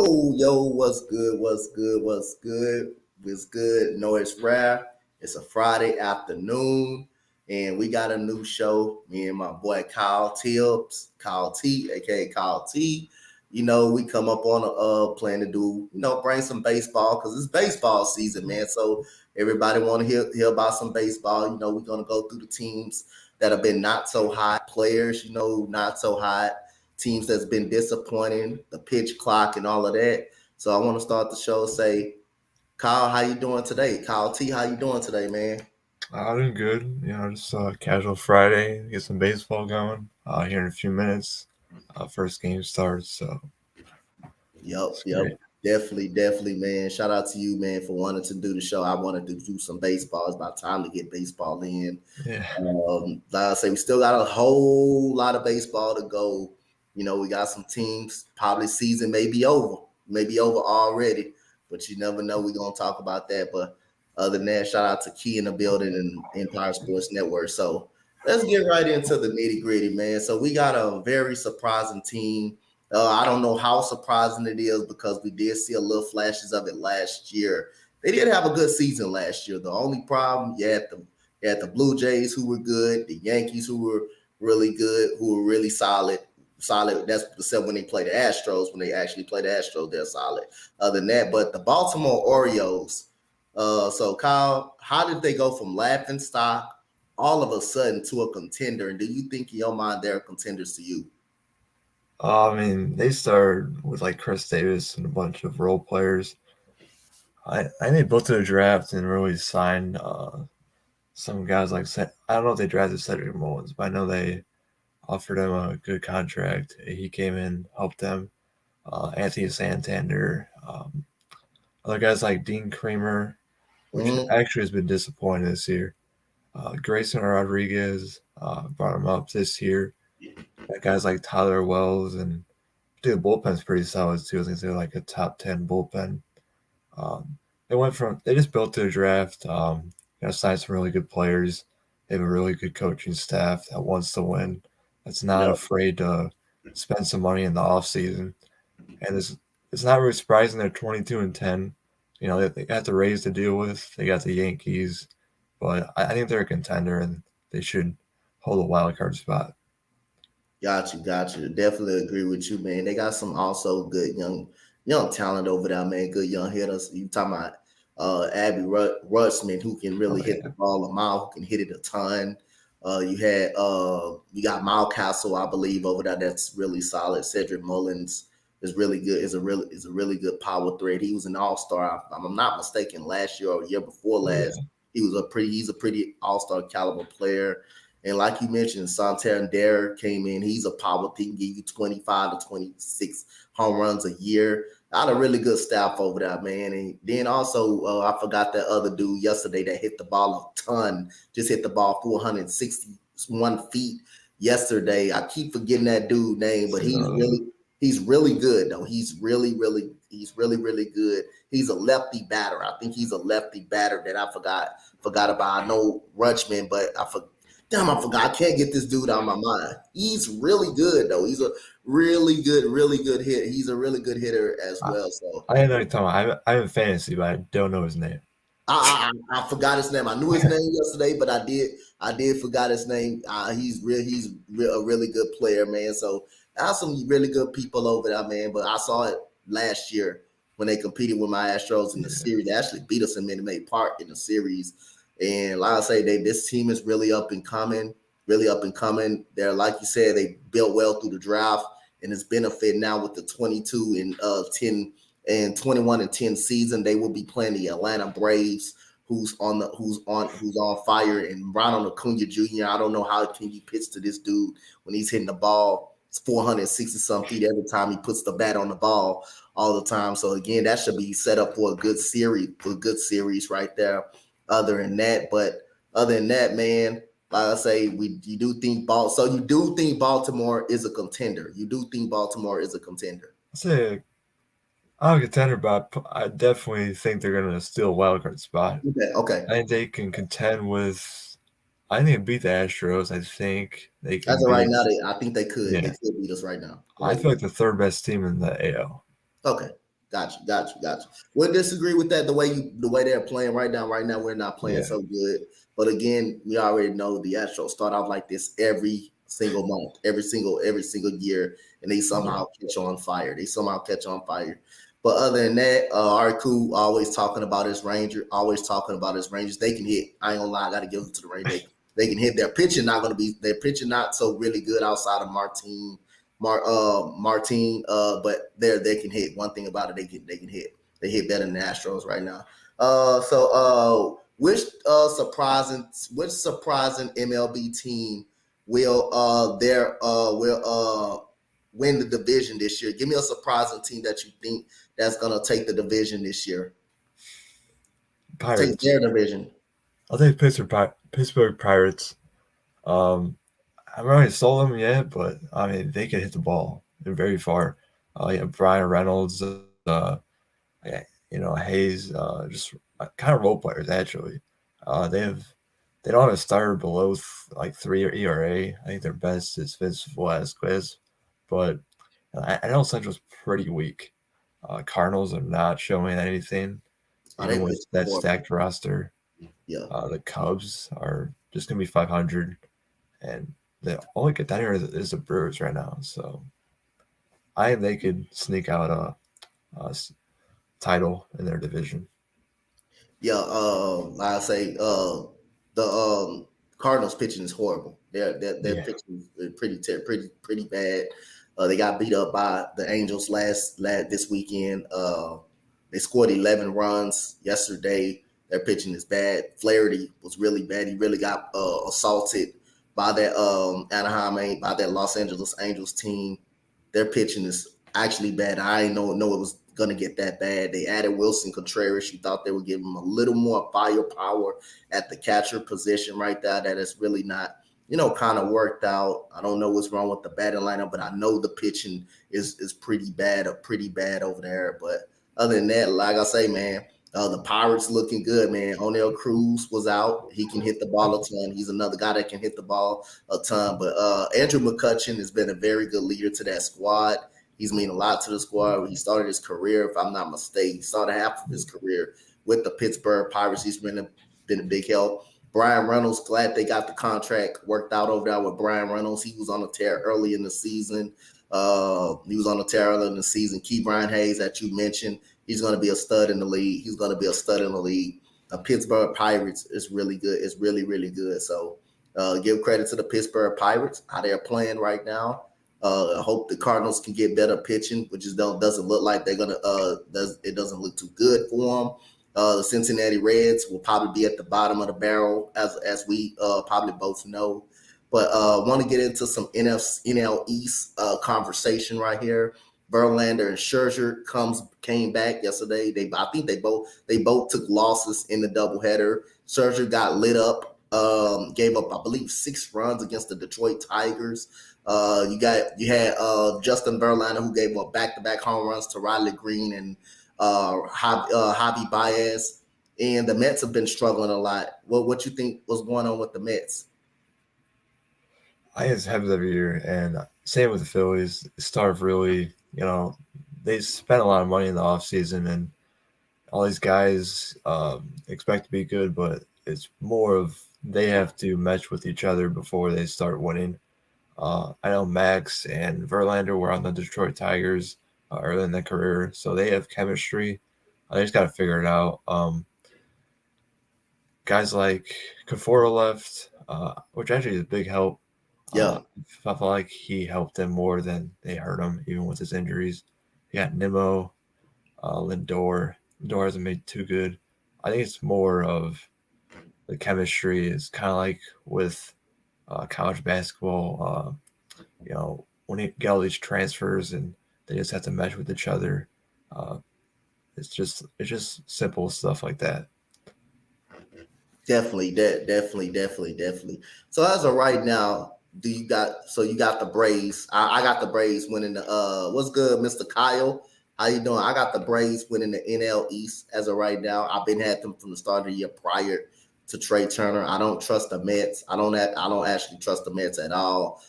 Yo, what's good? What's good? What's good? What's good? No, it's rare. It's a Friday afternoon, and we got a new show. Me and my boy Kyle Tibbs, Kyle T, aka Kyle T. We come up on a plan to do, bring some baseball because it's baseball season, man. So everybody want to hear about some baseball. We're gonna go through the teams that have been not so hot, players, not so hot teams that's been disappointing, the pitch clock and all of that. So I want to start the show. Say, Kyle, how you doing today? Kyle T, how you doing today, man? I'm doing good. Just casual Friday. Get some baseball going here in a few minutes. First game starts, so Yep, it's yep. great. Definitely, man. Shout out to you, man, for wanting to do the show. I wanted to do some baseball. It's about time to get baseball in. Yeah, Like I say, we still got a whole lot of baseball to go. We got some teams. Probably season maybe over already. But you never know. We're gonna talk about that. But other than that, shout out to Key in the building and Empire Sports Network. So let's get right into the nitty gritty, man. So we got a very surprising team. I don't know how surprising it is because we did see a little flashes of it last year. They did have a good season last year. The only problem, you had the Blue Jays who were good, the Yankees who were really good, who were really solid. Solid. That's except when they play the Astros. When they actually play the Astros, they're solid. Other than that, but the Baltimore Orioles. So Kyle, how did they go from laughing stock all of a sudden to a contender? And do you think in your mind they're contenders to you? they started with like Chris Davis and a bunch of role players. I think they built to the draft and really signed some guys like I don't know if they drafted Cedric Mullins, but I know they offered him a good contract. He came in, helped them. Anthony Santander, other guys like Dean Kramer, which Mm-hmm. actually has been disappointing this year. Grayson Rodriguez brought him up this year. Got guys like Tyler Wells and the bullpen's pretty solid too. I think they're like a top 10 bullpen. Um, they just built their draft. Signed some really good players. They have a really good coaching staff that wants to win. That's not Yep. afraid to spend some money in the off season. And it's not really surprising they're 22-10. They got the Rays to deal with. They got the Yankees, but I think they're a contender and they should hold a wild card spot. Got you. Definitely agree with you, man. They got some also good young talent over there, man. Good young hitters. You talking about Abby Rutsman, who can Oh really hit yeah, the ball a mile, who can hit it a ton. You got Castle, I believe, over there. That's really solid. Cedric Mullins is really good. Is a really good power threat. He was an all star. If I'm not mistaken, last year or year before oh yeah. last. He's a pretty all star caliber player. And like you mentioned, Santander came in. He's a power. He can give you 25 to 26 home runs a year. Got a really good staff over there, man. And then also, I forgot that other dude yesterday that hit the ball a ton. Just hit the ball 461 feet yesterday. I keep forgetting that dude's name, but he's really good though. He's really good. He's a lefty batter. I think he's a lefty batter that I forgot about. I know Rutschman, but I forgot. I can't get this dude out of my mind. He's really good though. He's a really good hit. He's a really good hitter as I, well. So I know you're talking about. I have a fantasy, but I don't know his name. I forgot his name. I knew his name yesterday, but I did forgot his name. A really good player, man. So I have some really good people over there, man. But I saw it last year when they competed with my Astros in the Yeah. series. They actually beat us in Minute Maid Park in the series. And like I say, this team is really up and coming, really up and coming. They're like you said, they built well through the draft, and it's benefiting now with the 22 and 10 and 21 and 10 season. They will be playing the Atlanta Braves, who's on fire, and Ronald Acuna Jr. I don't know how can you pitch to this dude when he's hitting the ball. It's 460 some feet every time he puts the bat on the ball all the time. So again, that should be set up for a good series right there. Other than that, man, like I say, you do think you do think Baltimore is a contender. You do think Baltimore is a contender. I say I'm a contender, but I definitely think they're gonna steal a wild card spot. Okay, okay. I think they can contend with. I think they can beat the Astros. I think they As can of right beat. now, I think they could. They Yeah, could beat us right now. I Right feel now. like the third best team in the AL. Okay. Got you. We'll disagree with that. The way they're playing right now. Right now, we're not playing Yeah, so good. But again, we already know the Astros start off like this every single month, every single year, and they yeah. somehow catch on fire. They somehow catch on fire. But other than that, Arku always talking about his Ranger, always talking about his Rangers. They can hit. I ain't gonna lie, I got to give them to the Rangers. They can hit. Their pitching not so really good outside of Martin, but they can hit. One thing about it, they can hit. They hit better than the Astros right now. Which surprising MLB team will win the division this year? Give me a surprising team that you think that's gonna take the division this year. Take Pirates. their division. I'll take Pittsburgh Pirates. Um, I haven't really sold them yet, but I mean they can hit the ball. They're very far. Yeah, Brian Reynolds, yeah, Hayes, just kind of role players actually. They don't have a starter below like 3 ERA. I think their best is Vince Velasquez, but I know Central's pretty weak. Cardinals are not showing anything, Oh, they even with pitch that horrible. stacked roster. Yeah. The Cubs are just gonna be 500, and the only contender is the Brewers right now. So I think they could sneak out a title in their division. Yeah, I say the Cardinals pitching is horrible. Their Yeah, pitching is pretty bad. They got beat up by the Angels last this weekend. They scored 11 runs yesterday. Their pitching is bad. Flaherty was really bad. He really got assaulted by that Los Angeles Angels team. Their pitching is actually bad. I didn't know it was gonna get that bad. They added Wilson Contreras. You thought they would give him a little more firepower at the catcher position right there. That is really not, kind of worked out. I don't know what's wrong with the batting lineup, but I know the pitching is pretty bad over there. But other than that, like I say, man, the Pirates looking good, man. O'Neill Cruz was out. He can hit the ball a ton. He's another guy that can hit the ball a ton. But Andrew McCutchen has been a very good leader to that squad. He's mean a lot to the squad. He started his career, if I'm not mistaken, he started half of his career with the Pittsburgh Pirates. He's been a big help. Brian Reynolds, glad they got the contract worked out over there with Brian Reynolds. He was on a tear early in the season. Key Brian Hayes, that you mentioned, he's going to be a stud in the league. Pittsburgh Pirates is really good. It's really, really good. So give credit to the Pittsburgh Pirates, how they're playing right now. I hope the Cardinals can get better pitching, which doesn't look like they're gonna. It doesn't look too good for them. The Cincinnati Reds will probably be at the bottom of the barrel, as we probably both know. But want to get into some NL East conversation right here. Verlander and Scherzer came back yesterday. I think they both took losses in the doubleheader. Scherzer got lit up, gave up, I believe, 6 runs against the Detroit Tigers. You had Justin Verlander, who gave up back-to-back home runs to Riley Green and Javi Baez, and the Mets have been struggling a lot. What you think was going on with the Mets? I think it's happens every year, and same with the Phillies. Start really, they spent a lot of money in the offseason, and all these guys expect to be good, but it's more of they have to mesh with each other before they start winning. I know Max and Verlander were on the Detroit Tigers early in their career, so they have chemistry. They just got to figure it out. Guys like Conforto left, which actually is a big help. Yeah, I felt like he helped them more than they hurt him, even with his injuries. You got Nimmo, Lindor. Lindor hasn't made too good. I think it's more of the chemistry is kind of like with college basketball. When you get all these transfers and they just have to mesh with each other, uh, it's just simple stuff like that. definitely. So as of right now, you got the Braves. I got the Braves winning the what's good, Mr. Kyle? How you doing? I got the Braves winning the NL East as of right now. I've been had them from the start of the year prior to Trey Turner. I don't trust the Mets. I don't actually trust the Mets at all.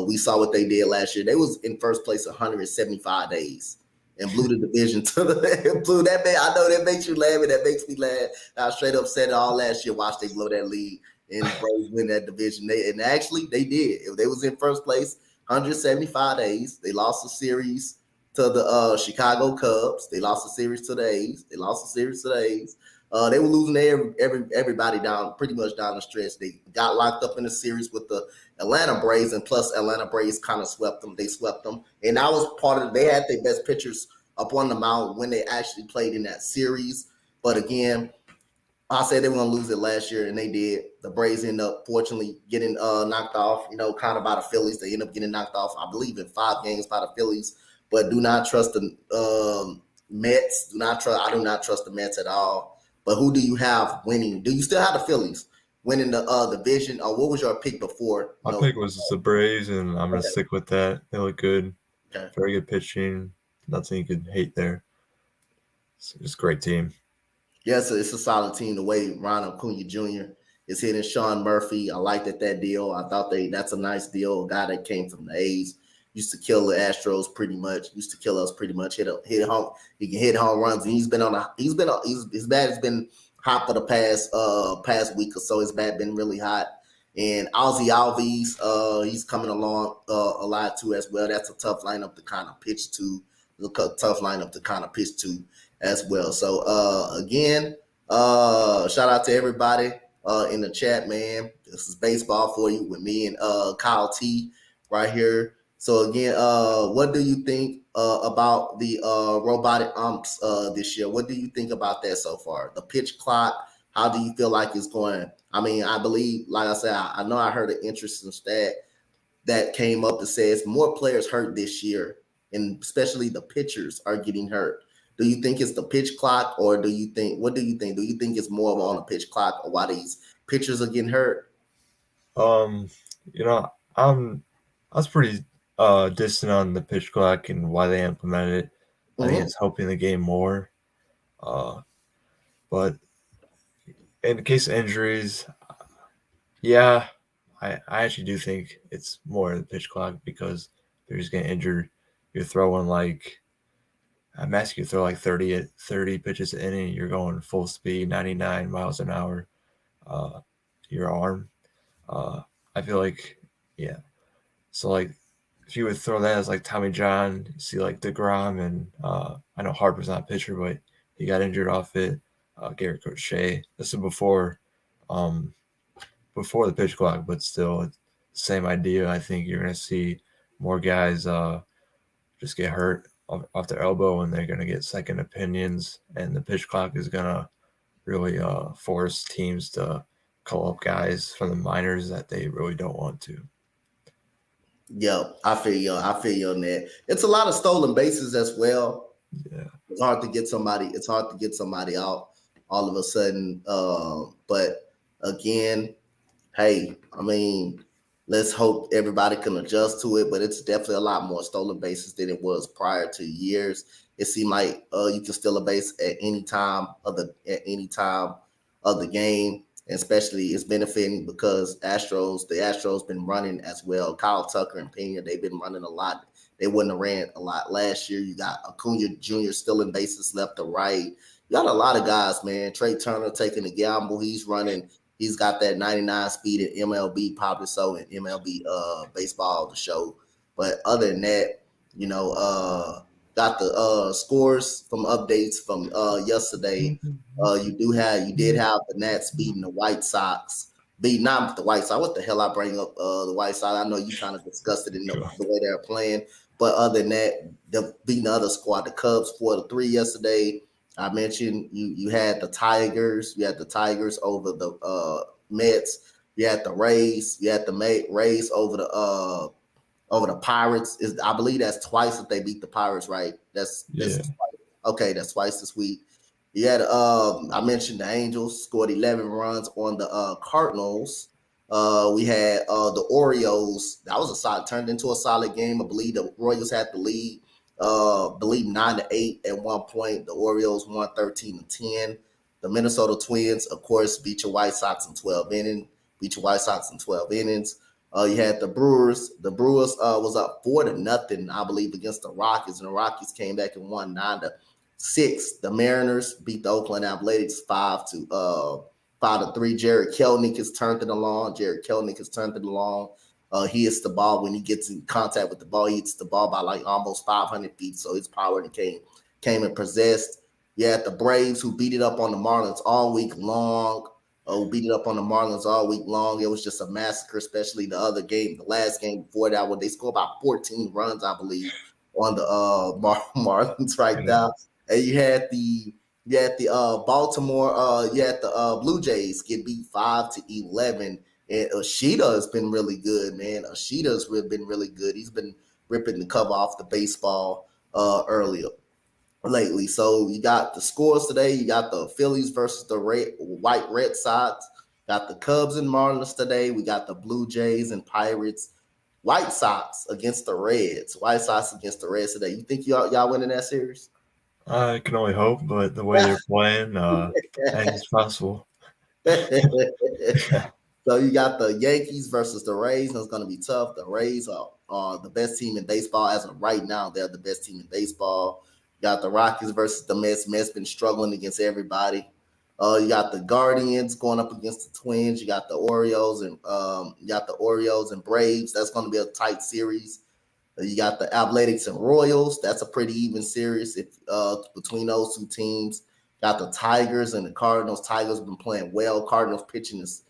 We saw what they did last year. They was in first place 175 days. and blew the division to the blew that. I know that makes you laugh, and that makes me laugh. I straight up said it all last year. Watch they blow that lead and Braves win that division. Actually they did. If they was in first place, 175 days. They lost the series to the Chicago Cubs. They lost the series to the A's. They lost the series to the A's. They were losing everybody down pretty much down the stretch. They got locked up in the series with the Atlanta Braves, and plus Atlanta Braves kind of swept them. They swept them, and that was part of. They had their best pitchers up on the mound when they actually played in that series. But again, I said they were going to lose it last year, and they did. The Braves end up, fortunately, getting knocked off, kind of by the Phillies. They end up getting knocked off, I believe, in 5 games by the Phillies. But do not trust the Mets. I do not trust the Mets at all. But who do you have winning? Do you still have the Phillies winning the division? Or what was your pick before? My pick was the Braves, and I'm going to stick with that. They look good. Okay. Very good pitching. Nothing you could hate there. It's just a great team. Yes, it's a solid team. The way Ron Acuna Jr. is hitting Sean Murphy, I liked that deal. I thought that's a nice deal. A guy that came from the A's, used to kill the Astros pretty much. Used to kill us pretty much. Hit home. He can hit home runs, and his bat has been hot for the past week or so. His bat been really hot. And Ozzy Alves, he's coming along a lot too as well. That's a tough lineup to kind of pitch to. As well. So again, shout out to everybody in the chat, man. This is baseball for you with me and Kyle T right here. So again, what do you think about the robotic umps this year? What do you think about that so far? The pitch clock, how do you feel like it's going? I mean, I believe, like I said, I know I heard an interesting stat that came up that says more players hurt this year, and especially the pitchers are getting hurt. Do you think it's the pitch clock, or what do you think? Do you think it's more on the pitch clock, or why these pitchers are getting hurt? I was pretty distant on the pitch clock and why they implemented it. I think it's helping the game more. But in the case of injuries, yeah, I actually do think it's more the pitch clock because they're just getting injured. You're throwing I'm asking you to throw 30 pitches an inning. You're going full speed, 99 miles an hour. Your arm. I feel like, yeah. So if you would throw that as Tommy John, you see DeGrom, and I know Harper's not a pitcher, but he got injured off it. Garrett Crochet. This is before the pitch clock, but still, same idea. I think you're going to see more guys just get hurt off their elbow, and they're going to get second opinions, and the pitch clock is going to really force teams to call up guys from the minors that they really don't want to. Yeah, I feel you on that. It's a lot of stolen bases as well. Yeah, it's hard to get somebody out all of a sudden. But again, hey, I mean, let's hope everybody can adjust to it, but it's definitely a lot more stolen bases than it was prior to years. It seemed like you can steal a base at any time of the game, and especially it's benefiting because the Astros been running as well. Kyle Tucker and Pena, they've been running a lot. They wouldn't have ran a lot last year. You got Acuna Jr. stealing bases left to right. You got a lot of guys, man. Trey Turner taking a gamble. He's running. He's got that 99 speed in MLB, probably so in MLB baseball, the show. But other than that, got the scores from updates from yesterday. You did have the Nats beating the White Sox. Not the White Sox. What the hell I bring up the White Sox? I know you kind of discussed it in the way they're playing. But other than that, the beating the other squad, the Cubs 4-3 yesterday. I mentioned you had the Tigers. You had the Tigers over the Mets. You had the Rays. You had the Rays over the Pirates. I believe that's twice that they beat the Pirates, right? That's okay. That's twice this week. You had I mentioned the Angels scored 11 runs on the Cardinals. We had the Orioles. That was turned into a solid game. I believe the Royals had the lead. Believe 9-8 at one point. The Orioles won 13-10. The Minnesota Twins, of course, beat your White Sox in 12 innings. You had the Brewers. The Brewers was up 4-0, I believe, against the Rockies, and the Rockies came back and won 9-6. The Mariners beat the Oakland Athletics 5-3. Jared Kelenic has turned it along. He hits the ball when he gets in contact with the ball. He hits the ball by like almost 500 feet, so his power came and possessed. You had the Braves who beat it up on the Marlins all week long. Beat it up on the Marlins all week long. It was just a massacre, especially the other game, the last game before that, where they scored about 14 runs, I believe, on the Marlins right Yeah. now. And you had the Baltimore, you had the Blue Jays get beat 5-11. And Ashita has been really good, man. Ashita's been really good. He's been ripping the cover off the baseball earlier lately. So you got the scores today. You got the Phillies versus the White Red Sox. Got the Cubs and Marlins today. We got the Blue Jays and Pirates. White Sox against the Reds. White Sox against the Reds today. You think y'all winning that series? I can only hope, but the way they're playing, anything's possible. So you got the Yankees versus the Rays. That's going to be tough. The Rays are the best team in baseball as of right now. They're the best team in baseball. You got the Rockies versus the Mets. Mets been struggling against everybody. You got the Guardians going up against the Twins. You got the Orioles and Braves. That's going to be a tight series. You got the Athletics and Royals. That's a pretty even series between those two teams. Got the Tigers and the Cardinals. Tigers been playing well. Cardinals pitching is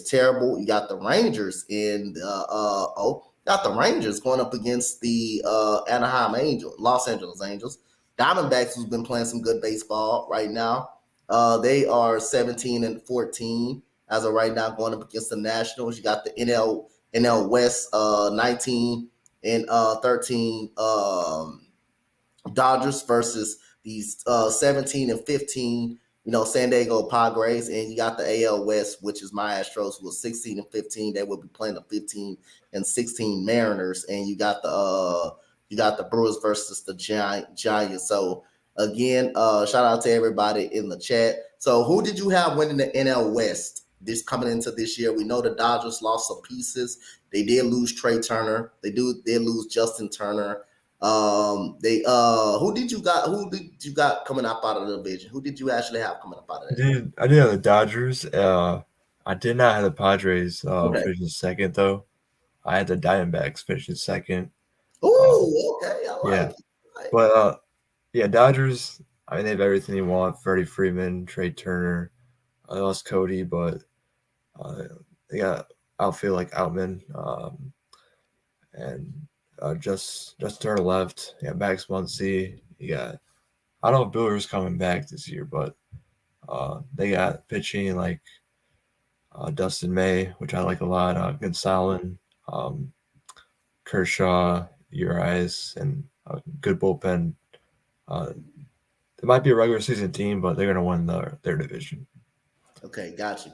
terrible. You got the Rangers got the Rangers going up against the Los Angeles Angels. Diamondbacks, who's been playing some good baseball right now. They are 17-14 as of right now, going up against the Nationals. You got the NL West 19-13 Dodgers versus these 17-15, San Diego Padres, and you got the AL West, which is my Astros, who was 16-15. They will be playing the 15-16 Mariners, and you got the Brewers versus the Giants. So again, shout out to everybody in the chat. So who did you have winning the NL West this coming into this year? We know the Dodgers lost some pieces. They did lose Trey Turner. They did lose Justin Turner. They who did you got coming up out of the division? Who did you actually have coming up out of that? I did have the Dodgers. I did not have the Padres Okay. finishing second though. I had the Diamondbacks finishing second. Oh, okay. I like Yeah, it. Right. but yeah, Dodgers. I mean, they have everything you want: Freddie Freeman, Trey Turner. They lost Cody, but uh, they got outfield like Outman, and just Turner left. Yeah, Max Muncy. You got I don't know if Bueller's coming back this year, but they got pitching like Dustin May, which I like a lot. Gonsolin, um, Kershaw, Urias, and a good bullpen. It might be a regular season team, but they're going to win their division. Okay, got you.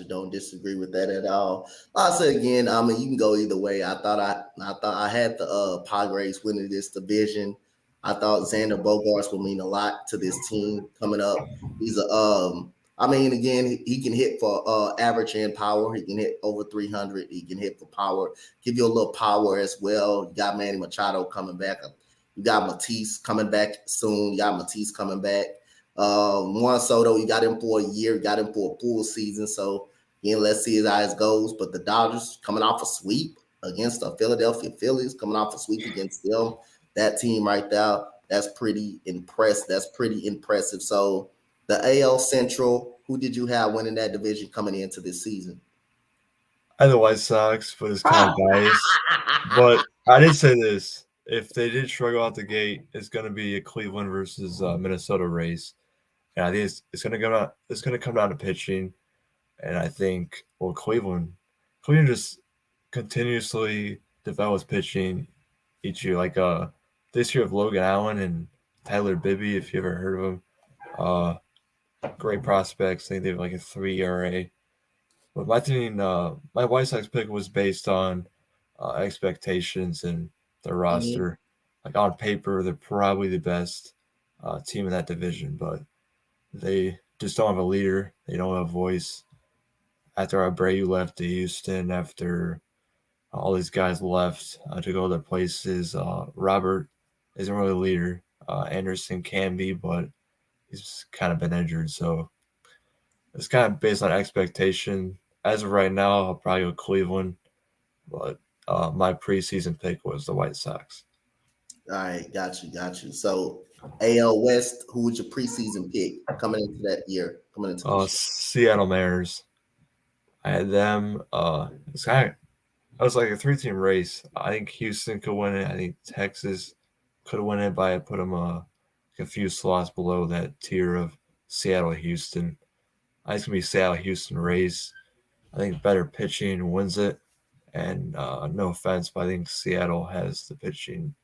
Don't disagree with that at all. Like I said again, I mean, you can go either way. I thought I had the Padres winning this division. I thought Xander Bogaerts would mean a lot to this team coming up. He's I mean, again, he can hit for average and power. He can hit over 300. He can hit for power. Give you a little power as well. You got Manny Machado coming back. You got Matisse coming back soon. You got Matisse coming back. Juan Soto, you got him for a year, got him for a full season. So again, let's see how it goes. But the Dodgers coming off a sweep against the Philadelphia Phillies, coming off a sweep against them. That team right there, that's pretty impressed. That's pretty impressive. So the AL Central, who did you have winning that division coming into this season? I had the White Sox, but it's kind of biased. But I did say this: if they did struggle out the gate, it's going to be a Cleveland versus Minnesota race, and I think it's going to come out. It's going to come down to pitching, and I think Cleveland just continuously develops pitching each year. Like this year of Logan Allen and Tyler Bibby, if you ever heard of him, uh, great prospects. I think they have like a 3 ERA. But my team, my White Sox pick was based on expectations and their Mhm. roster. Like on paper, they're probably the best team in that division, but they just don't have a leader. They don't have a voice. After Abreu left to Houston, after All these guys left to go their places. Robert isn't really a leader. Anderson can be, but he's kind of been injured. So it's kind of based on expectation. As of right now, I'll probably go Cleveland, but my preseason pick was the White Sox. All right, got you. So AL West, who was your preseason pick coming into that year, coming into this year? Seattle Mariners. I had them. It's kind of I was like a three-team race. I think Houston could win it. I think Texas could win it, but I put them a few slots below that tier of Seattle, Houston. I think it's gonna be Seattle, Houston race. I think better pitching wins it. And no offense, but I think Seattle has the pitching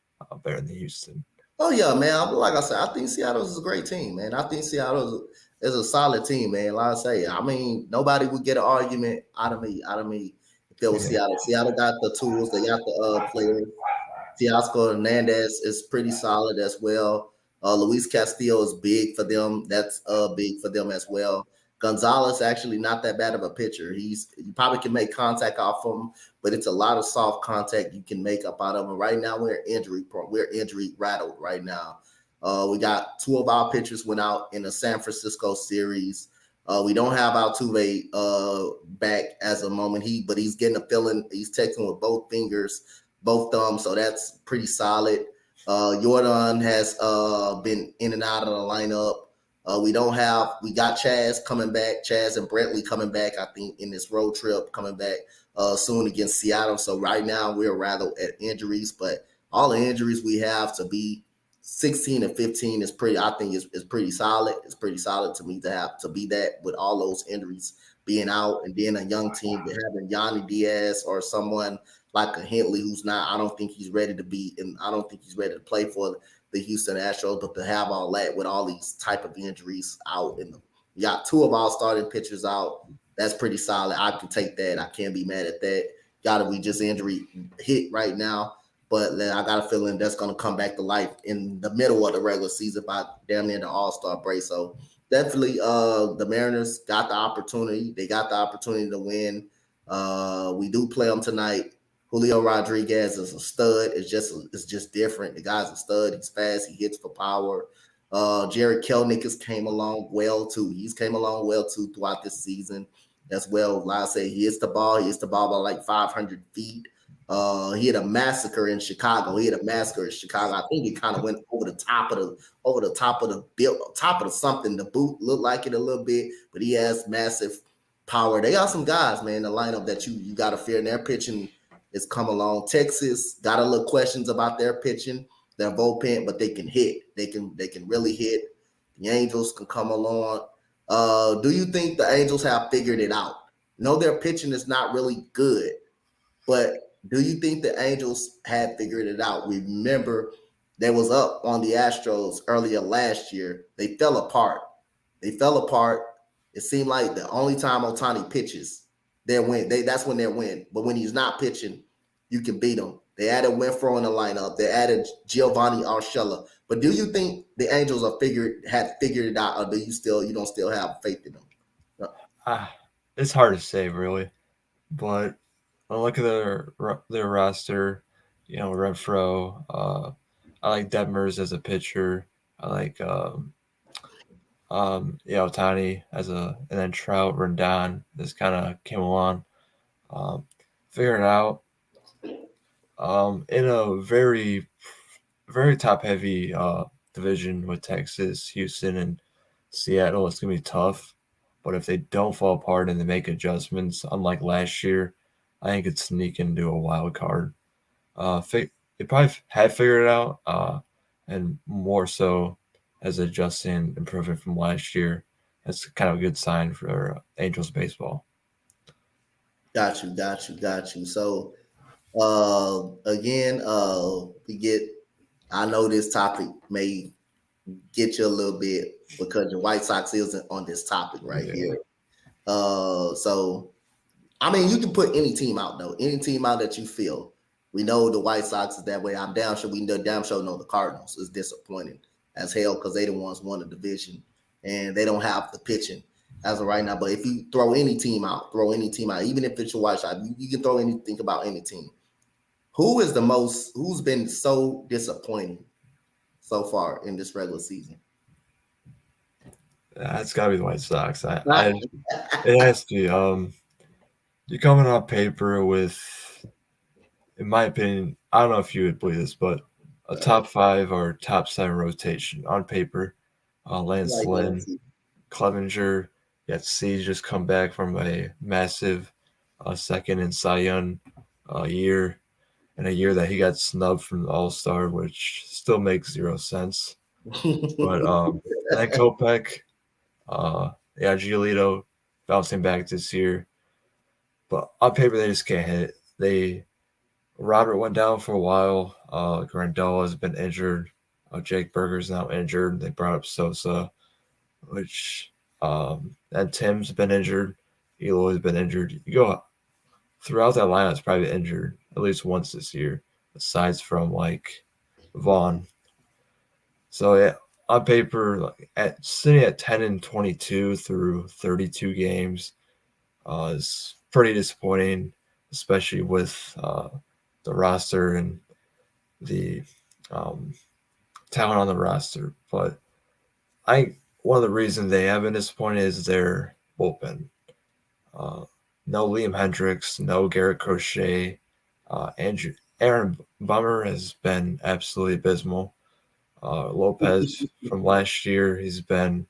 better than Houston. Oh yeah, man. Like I said, I think Seattle is a great team, man. I think Seattle is a solid team, man. Like I say, I mean, nobody would get an argument out of me if it was Yeah, Seattle. Seattle got the tools, they got the players. Teoscar Hernandez is pretty solid as well. Luis Castillo is big for them. That's big for them as well. Gonzalez actually not that bad of a pitcher. You probably can make contact off him, but it's a lot of soft contact you can make up out of him. Right now we're injury rattled right now. We got two of our pitchers went out in the San Francisco series. We don't have Altuve back as a moment. He's getting a feeling. He's texting with both fingers, both thumbs, so that's pretty solid. Jordan has been in and out of the lineup. We got Chaz coming back, Chaz and Brentley coming back, I think, in this road trip coming back soon against Seattle. So right now we're rather at injuries, but all the injuries we have to be 16 and 15 is pretty, I think is pretty solid. It's pretty solid to me to have to be that with all those injuries being out, and then a young team that having Yanni Diaz or someone like a Hintley who's not, I don't think he's ready to be, and I don't think he's ready to play for the Houston Astros, but to have all that with all these type of injuries out, and we got two of our starting pitchers out, that's pretty solid. I can take that. I can't be mad at that. Got to be just injury hit right now, but I got a feeling that's going to come back to life in the middle of the regular season by damn near the All-Star break. So definitely the Mariners got the opportunity. They got the opportunity to win. We do play them tonight. Julio Rodriguez is a stud. It's just different. The guy's a stud. He's fast. He hits for power. Jared Kelnick has came along well too. He's came along well too throughout this season as well. Like I say, he hits the ball. He hits the ball by like 500 feet. He had a massacre in Chicago. I think it kind of went over the top of the something. The boot looked like it a little bit, but he has massive power. They got some guys, man, in the lineup that you got to fear, and their pitching has come along. Texas got a little questions about their pitching, their bullpen, but they can hit. They can really hit. The Angels can come along. Do you think the Angels have figured it out? No, their pitching is not really good, but do you think the Angels had figured it out? Remember, they was up on the Astros earlier last year. They fell apart. It seemed like the only time Ohtani pitches, that's when they win. But when he's not pitching, you can beat them. They added Winfro in the lineup. They added Giovanni Urshela. But do you think the Angels had figured it out, or you don't still have faith in them? uh, it's hard to say really, but I look at their roster. Renfro. I like Detmers as a pitcher. I like Otani as and then Trout, Rendon. This kind of came along. Figuring out in a very very top heavy division with Texas, Houston, and Seattle. It's gonna be tough, but if they don't fall apart and they make adjustments, unlike last year, I think it's sneak into a wild card. They probably have figured it out, and more so as adjusting, improving from last year. That's kind of a good sign for Angels baseball. Got you. So again, I know this topic may get you a little bit because the White Sox isn't on this topic right Yeah. here. So I mean, you can put any team out though, any team out that you feel. We know the White Sox is that way. We damn sure know the Cardinals is disappointing as hell because they the ones won the division and they don't have the pitching. as of right now. But if you throw any team out, even if it's your White Sox, you can throw anything about any team. Who's been so disappointing so far in this regular season? It's got to be the White Sox. It has to be. You're coming on paper with, in my opinion, I don't know if you would believe this, but a top 5 or top 7 rotation on paper. Lance Like Lynn, Clevenger, yet C just come back from a massive second in Cy Young year, and a year that he got snubbed from the All Star, which still makes zero sense. But and then Kopech, Giolito bouncing back this year, but on paper they just can't hit. Robert went down for a while. Grandal has been injured. Jake Berger's now injured. They brought up Sosa, which and Tim's been injured. Eloy's been injured. You go throughout that lineup, it's probably injured at least once this year, aside from like Vaughn. So yeah, on paper, sitting at 10-22 through 32 games is pretty disappointing, especially with the roster and the um, talent on the roster. But one of the reasons they have been disappointed is their bullpen. No Liam Hendricks, no Garrett Crochet. Aaron Bummer has been absolutely abysmal. Lopez from last year, he's been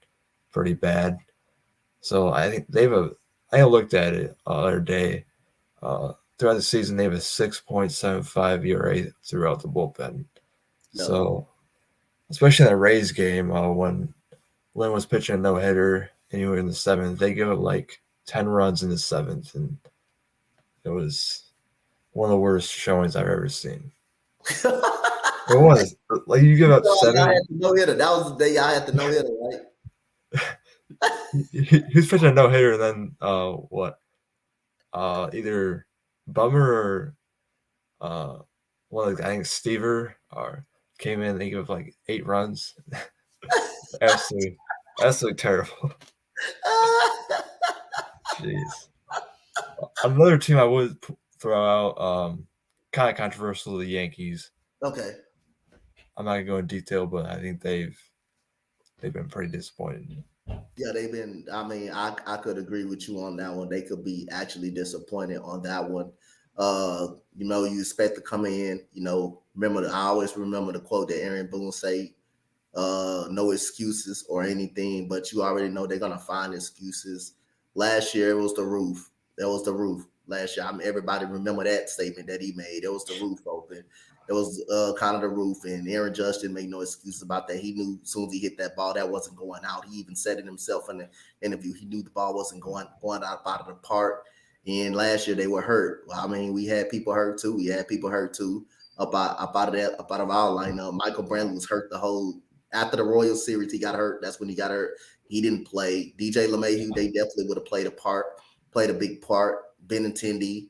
pretty bad. So I think I looked at it the other day. Throughout the season, they have a 6.75 ERA throughout the bullpen. No. So, especially in that Rays game when Lynn was pitching a no hitter and you were in the 7th, they give up like 10 runs in the 7th, and it was one of the worst showings I've ever seen. It was like you give up 7. I had the no hitter. That was the day I had the no hitter, right? He's pitching a no hitter, and then what? Either Bummer or one of the, I think Stever came in. They gave up like 8 runs. absolutely terrible. Jeez. Another team I would throw out, kind of controversial, the Yankees. Okay. I'm not gonna go in detail, but I think they've been pretty disappointed. Yeah, they've been. I mean, I could agree with you on that one. They could be actually disappointed on that one. You expect to come in. I always remember the quote that Aaron Boone said, no excuses or anything, but you already know they're gonna find excuses. Last year it was the roof. That was the roof. Last year, everybody remember that statement that he made. It was the roof open. It was kind of the roof, and Aaron Judge didn't make no excuse about that. He knew as soon as he hit that ball, that wasn't going out. He even said it himself in the interview. He knew the ball wasn't going out of the park. And last year they were hurt. I mean, we had people hurt too. About of our lineup. Michael Brantley was hurt the whole after the Royals series. He got hurt. That's when he got hurt. He didn't play. DJ LeMahieu, they definitely would have played a big part. Benintendi,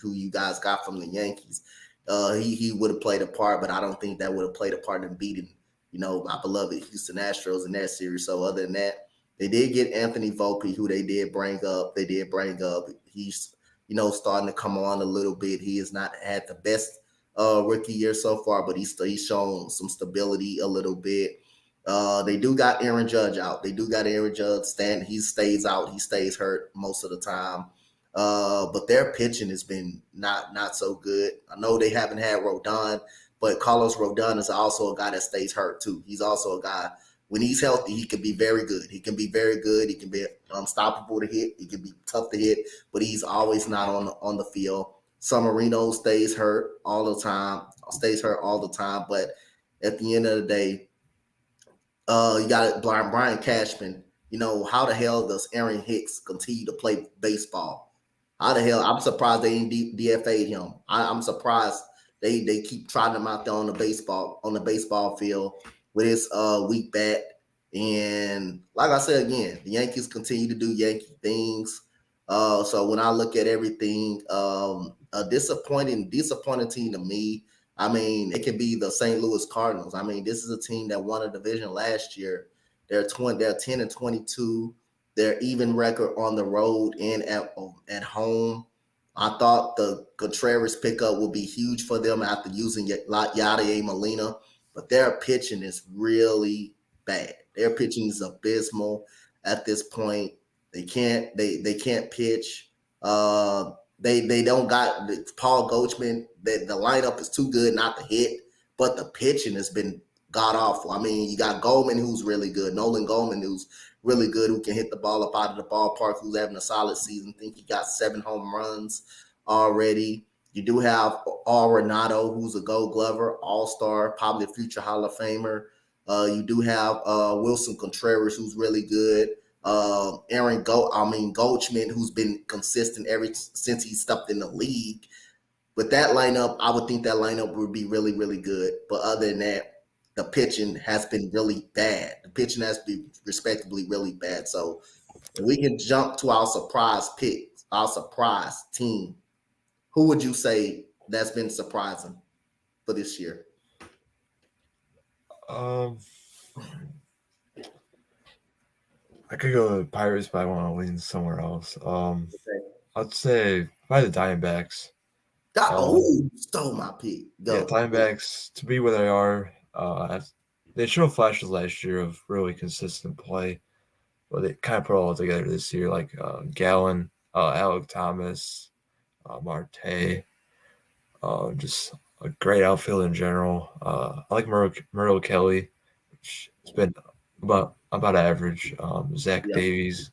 who you guys got from the Yankees. He would have played a part, but I don't think that would have played a part in beating, my beloved Houston Astros in that series. So other than that, they did get Anthony Volpe, who they did bring up. He's, starting to come on a little bit. He has not had the best rookie year so far, but he's shown some stability a little bit. They do got Aaron Judge out. He stays out. He stays hurt most of the time. But their pitching has been not so good. I know they haven't had Rodon, but Carlos Rodon is also a guy that stays hurt too. He's also a guy, when he's healthy, he can be very good. He can be unstoppable to hit. He can be tough to hit, but he's always not on the field. Summerino stays hurt all the time. But at the end of the day, you got Brian Cashman. How the hell does Aaron Hicks continue to play baseball? How the hell? I'm surprised they ain't DFA'd him. I'm surprised they keep trotting him out there on the baseball field with his weak bat. And like I said again, the Yankees continue to do Yankee things. So when I look at everything, a disappointing team to me. I mean, it can be the St. Louis Cardinals. I mean, this is a team that won a division last year. They're 10-22. their even record on the road and at home. I thought the Contreras pickup would be huge for them after using Yadier Molina, but their pitching is really bad. Their pitching is abysmal at this point. They can't pitch. They don't got Paul Goldschmidt. The lineup is too good not to hit, but the pitching has been god awful. I mean, you got Goldman who's really good, Nolan Goldman who's really good, who can hit the ball up out of the ballpark, who's having a solid season. I think he got 7 home runs already. You do have Arenado, who's a Gold Glover, All-Star, probably a future Hall of Famer. You do have Wilson Contreras, who's really good. Goldschmidt, who's been consistent ever since he stepped in the league. With that lineup, I would think that lineup would be really, really good. But other than that, the pitching has been really bad. The pitching has been respectably really bad. So if we can jump to our surprise pick, our surprise team, who would you say that's been surprising for this year? I could go to the Pirates, but I want to lean somewhere else. Okay. I'd say probably the Diamondbacks. Stole my pick. Go. Yeah, Diamondbacks to be where they are. They showed flashes last year of really consistent play, but they kind of put it all together this year, like Gallen, Alec Thomas, Marte, just a great outfield in general. I like Murrow Kelly, which has been about average. Zach Davies.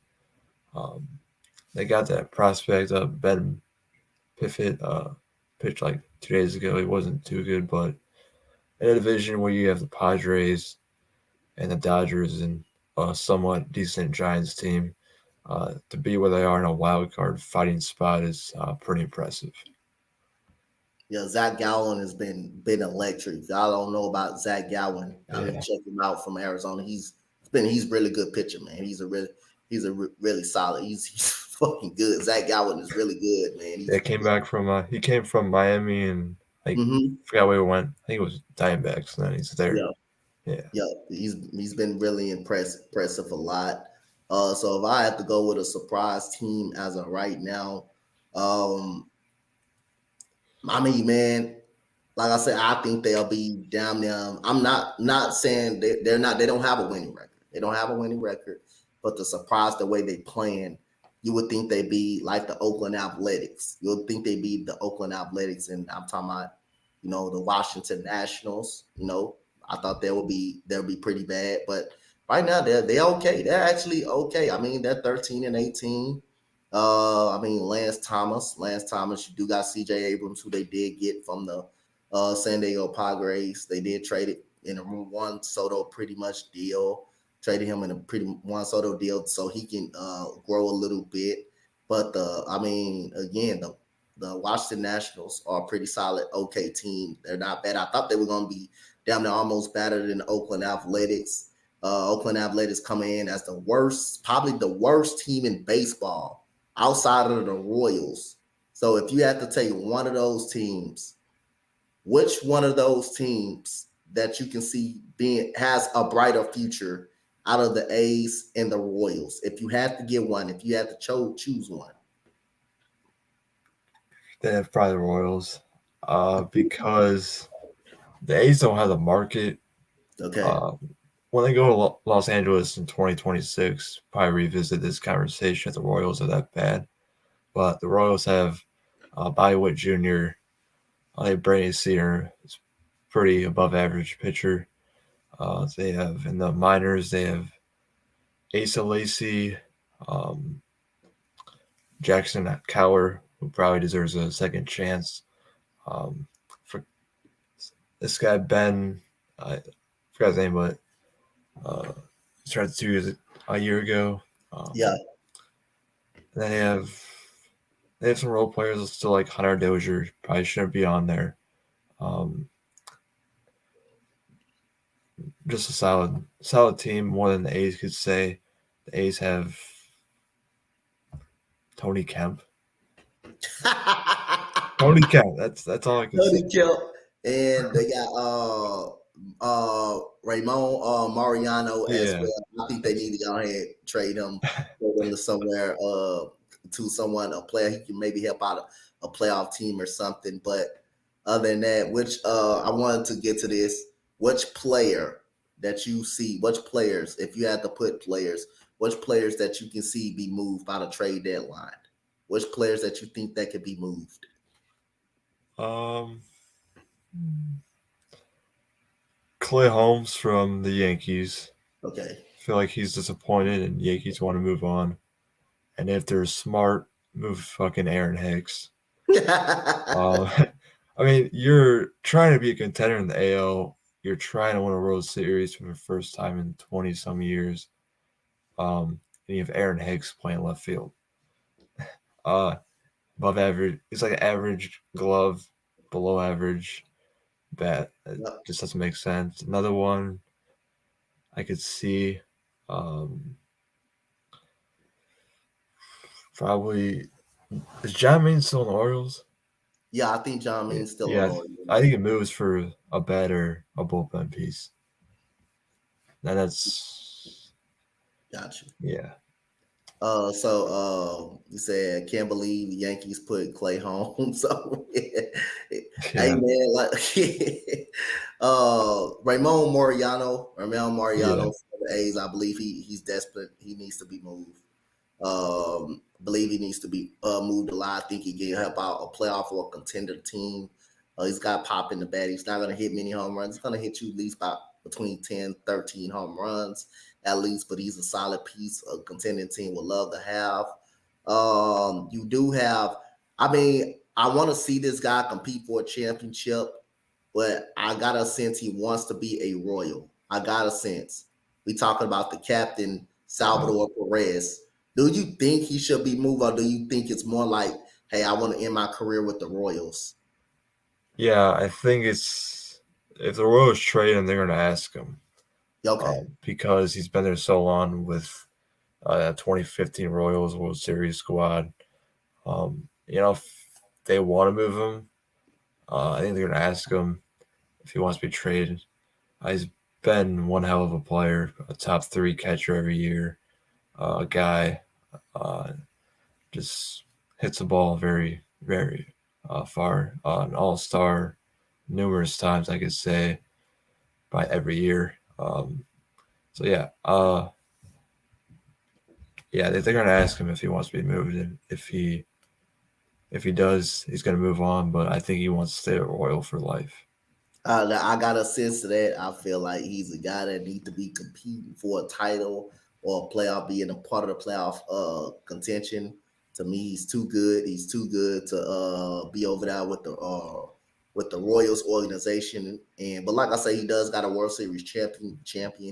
They got that prospect of Ben Piffett pitched like 2 days ago. He wasn't too good, but in a division where you have the Padres and the Dodgers and a somewhat decent Giants team, to be where they are in a wild card fighting spot is pretty impressive. Yeah, Zach Gallen has been electric. I don't know about Zach Gallen. I've been checking him out from Arizona. He's really good pitcher, man. He's a really solid. He's fucking good. Zach Gallen is really good, man. He came from Miami and I forgot where he went. I think it was Diamondbacks, and then he's there. Yeah. He's been really impressive a lot. So if I have to go with a surprise team as of right now, I mean, man, like I said, I think they'll be damn near. I'm not saying they don't have a winning record. They don't have a winning record, but the surprise the way they playing, you would think they'd be like the Oakland Athletics. You would think they'd be the Oakland Athletics, and I'm talking about, the Washington Nationals. I thought they'll be pretty bad, but right now they're okay. They're actually okay. I mean, they're 13-18. Lance Thomas, you do got CJ Abrams, who they did get from the San Diego Padres. They did trade it in a Juan Soto pretty much deal. Traded him in a pretty Juan Soto deal so he can grow a little bit. But the Washington Nationals are a pretty solid, okay team. They're not bad. I thought they were going to be down there almost better than the Oakland Athletics. Oakland Athletics coming in as probably the worst team in baseball outside of the Royals. So if you had to take one of those teams, which one of those teams that you can see has a brighter future out of the A's and the Royals? If you had to get one, if you had to choose one. They have probably the Royals because the A's don't have the market. Okay. When they go to Los Angeles in 2026, probably revisit this conversation if the Royals are that bad. But the Royals have Bobby Witt Jr., Brady Singer is pretty above average pitcher. They have in the minors, they have Asa Lacy, Jackson Cowler, who probably deserves a second chance. For this guy, Ben, I forgot his name, but he started 2 years a year ago. They have some role players still like Hunter Dozier, probably shouldn't be on there. Just a solid team, more than the A's could say. The A's have Tony Kemp. Tony Kemp. That's all I can say. Tony Kemp, and they got Ramon Mariano as Yeah, well. I think they that's need to go ahead and trade him to somewhere, to someone, a player he can maybe help out a playoff team or something. But other than that, which I wanted to get to this, which player that you see, which players, if you had to put players, which players that you can see be moved by the trade deadline, which players that you think that could be moved? um Clay Holmes from the Yankees. Okay. I feel like he's disappointed, and Yankees want to move on. And if they're smart, move fucking Aaron Hicks. Um, I mean, you're trying to be a contender in the AL. You're trying to win a World Series for the first time in 20 some years. And you have Aaron Hicks playing left field. Uh, Above average. It's like an average glove, below average bat. It Yep. just doesn't make sense. Another one I could see, um, probably is John Means still in the Orioles? Yeah, I think John Yeah, Means still on yeah. I Orioles. think it moves for a bat or a bullpen piece. And that's Got you. yeah, You said can't believe the Yankees put Clay home. So hey yeah, man, like Ramon yeah. Mariano for the A's, I believe he's desperate. He needs to be moved. Believe he needs to be moved a lot. I think he can help out a playoff or a contender team. He's got pop in the bat. He's not going to hit many home runs. He's going to hit you at least about between 10, 13 home runs at least, but he's a solid piece a contending team would love to have. You do have, I mean, I want to see this guy compete for a championship, but I got a sense he wants to be a Royal. I got a sense. We talking about the captain, Salvador Perez. Do you think he should be moved, or do you think it's more like, hey, I want to end my career with the Royals? Yeah, I think it's if the Royals trade him, they're going to ask him Okay. because he's been there so long with that 2015 Royals World Series squad. If they want to move him, I think they're going to ask him if he wants to be traded. He's been one hell of a player, a top three catcher every year, a guy uh, just hits the ball very, very far, an all star numerous times, I could say, by every year. So yeah, they're gonna ask him if he wants to be moved, and if he does, he's gonna move on. But I think he wants to stay at Royal for life. I got a sense of that. I feel like he's a guy that needs to be competing for a title or a playoff, being a part of the playoff contention. To me, he's too good. He's too good to be over there with the Royals organization. And but like I say, he does got a World Series champion.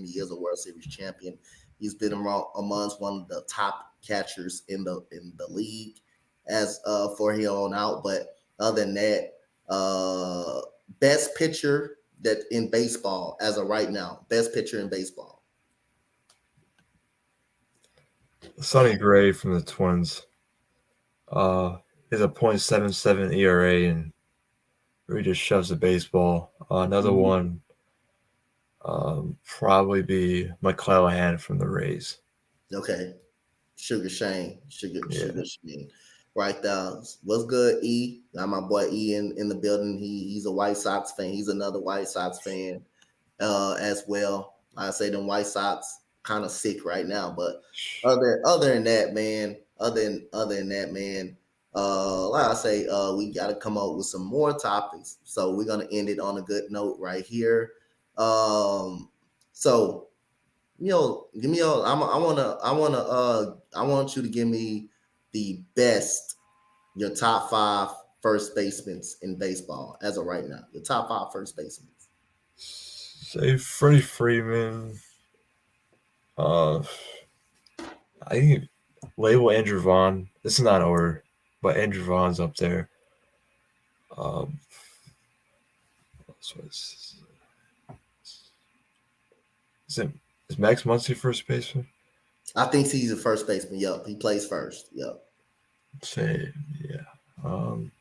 He is a World Series champion. He's been amongst one of the top catchers in the league as for here on out. But other than that, best pitcher that in baseball as of right now, best pitcher in baseball. Sonny Gray from the Twins uh, is a .77 ERA and really just shoves the baseball. Another Mhm. one probably be McClellan from the Rays. Okay, Yeah, Sugar Shane, right there. What's good, E? Got my boy E in the building. He's a White Sox fan. He's another White Sox fan as well. I say them White Sox kind of sick right now, but other than that, man, other than that, man, like I say, we got to come up with some more topics. So we're gonna end it on a good note right here. Um, so give me all. I want you to give me the best, your top five first basemen in baseball as of right now. Your top five first basemen. say Freddie Freeman. Uh, I think label Andrew Vaughn. This is not order, but Andrew Vaughn's up there. Um, so is it is Max Muncy first baseman? I think he's a first baseman. Yup, he plays first. Yup. Say yeah. Um,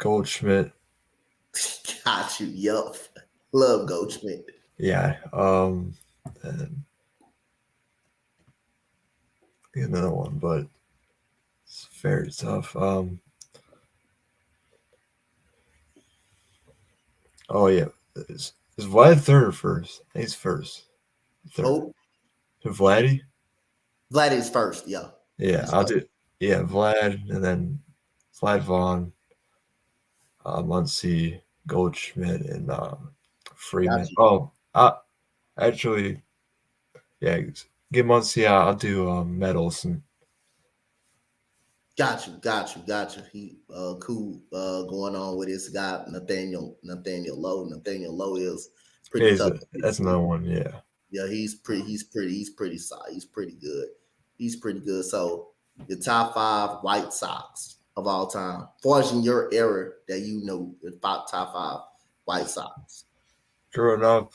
Goldschmidt. Got you. Yup. Love Goldschmidt. Yeah. And another one, but it's very tough. Oh yeah, is Vlad third or first? I think he's first. Third. Oh, To Vladdy? Vlad is first. Yeah. Yeah, He's I'll first. do. Yeah, Vlad, and then Vlad Vaughn, Muncy, Goldschmidt, and Got Freeman. you. Oh, actually, yeah, give Muncy. I'll do Medelson. Got you. He cool going on with this guy Nathaniel Lowe. Nathaniel Lowe is pretty Hey, tough to that's pitch another against. one. Yeah, Yeah, he's pretty solid. He's pretty good. He's pretty good. So the top five White Sox of all time. Far as in your era that you know the top five White Sox. growing up,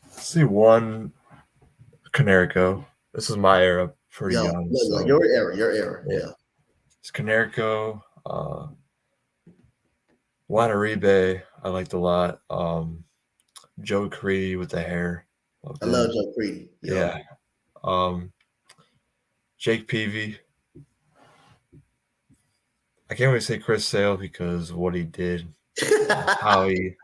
let's see one Canerico. This is my era, pretty Yo, young, look, so your era. yeah. Yeah. It's Canerico, Wanaribe, I liked a lot. Joe Cree with the hair, loved I love him. Joe Creedy. Yo. Yeah. Um, Jake Peavy. I can't really say Chris Sale because of what he did, how he.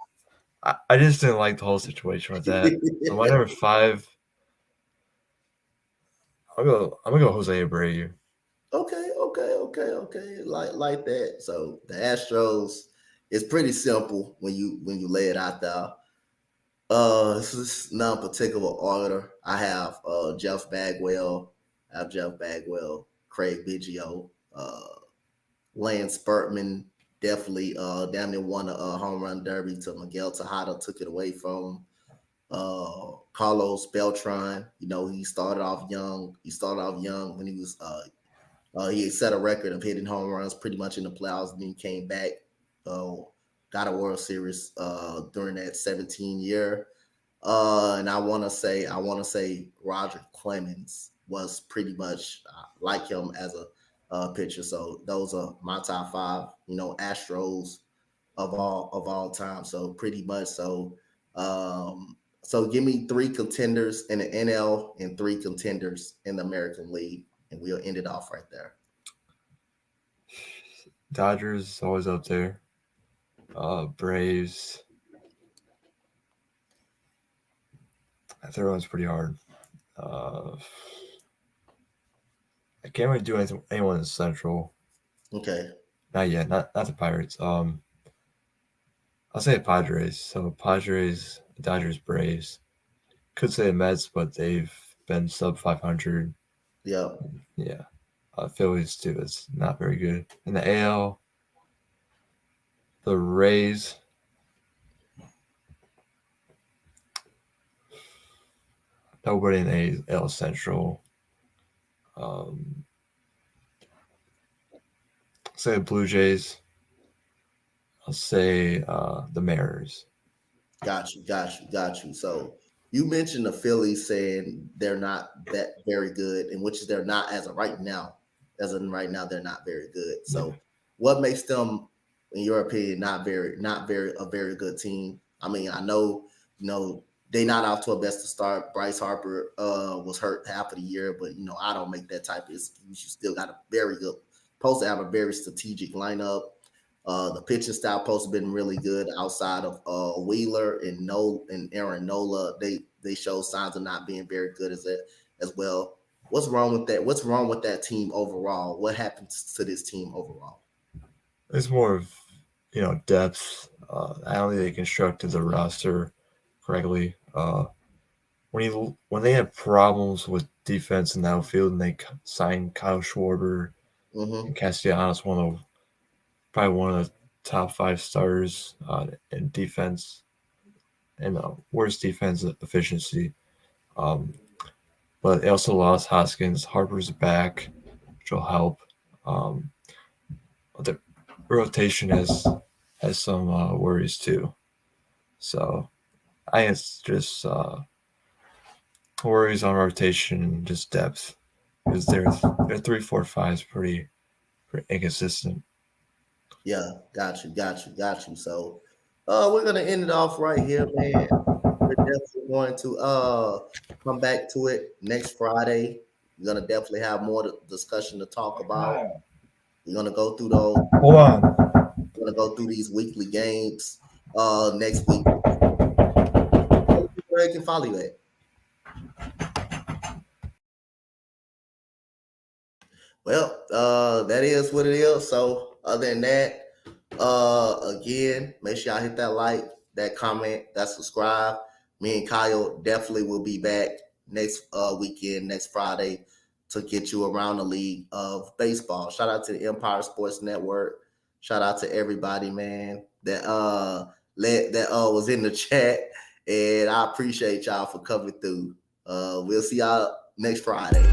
I just didn't like the whole situation with that. So my number five, I'm gonna go Jose Abreu. Okay. Like that. So the Astros is pretty simple when you lay it out there. This is non particular order. I have Jeff Bagwell, Craig Biggio, Lance Burtman, definitely damn near won a home run derby to Miguel Tejada, took it away from Carlos Beltran. You know, he started off young. He started off young when he had set a record of hitting home runs pretty much in the playoffs, and then he came back, uh, got a World Series during that 17 year. And I want to say Roger Clemens was pretty much like him as a pitcher. So those are my top five. You know, Astros of all time. So pretty much so. So give me three contenders in the NL and three contenders in the American League, and we'll end it off right there. Dodgers always up there. Braves. That third one's pretty hard. Uh, I can't really do anyone in Central. Okay. Not yet. Not the Pirates. I'll say Padres. So Padres, Dodgers, Braves. Could say Mets, but they've been sub 500. Yeah. Yeah. Phillies too. It's not very good. In the AL, the Rays. Nobody in the AL Central. Say the Blue Jays. I'll say the Mariners. Got you. So you mentioned the Phillies saying they're not that very good, and which is they're not as of right now. As of right now, they're not very good. Yeah. So what makes them, in your opinion, not very a very good team? I mean, I know, you know, they not off to a best to start. Bryce Harper was hurt half of the year, but you know, I don't make that type of excuse. You still got a very good supposed to have a very strategic lineup. The pitching style post has been really good outside of Wheeler and Aaron Nola. They show signs of not being very good as well. What's wrong with that? What's wrong with that team overall? What happens to this team overall? It's more of depth. I don't think they constructed the roster correctly. When they had problems with defense in the outfield and they signed Kyle Schwarber Mm-hmm. and Castellanos, probably one of the top five starters in defense and worst defense efficiency. Um, but they also lost Hoskins. Harper's back, which will help. Um, the rotation has some worries too. So I think it's just worries on rotation and just depth because their 3, 4, 5 is pretty inconsistent. Yeah, got you. So we're gonna end it off right here, man. We're definitely going to come back to it next Friday. We're gonna definitely have more discussion to talk about. We're gonna go through those. Hold on. We're gonna go through these weekly games next week. Where they can follow you at? Well, that is what it is. So other than that, again, make sure y'all hit that like, that comment, that subscribe. Me and Kyle definitely will be back next weekend, next Friday, to get you around the league of baseball. Shout out to the Empire Sports Network. Shout out to everybody, man, that was in the chat. And I appreciate y'all for coming through. We'll see y'all next Friday.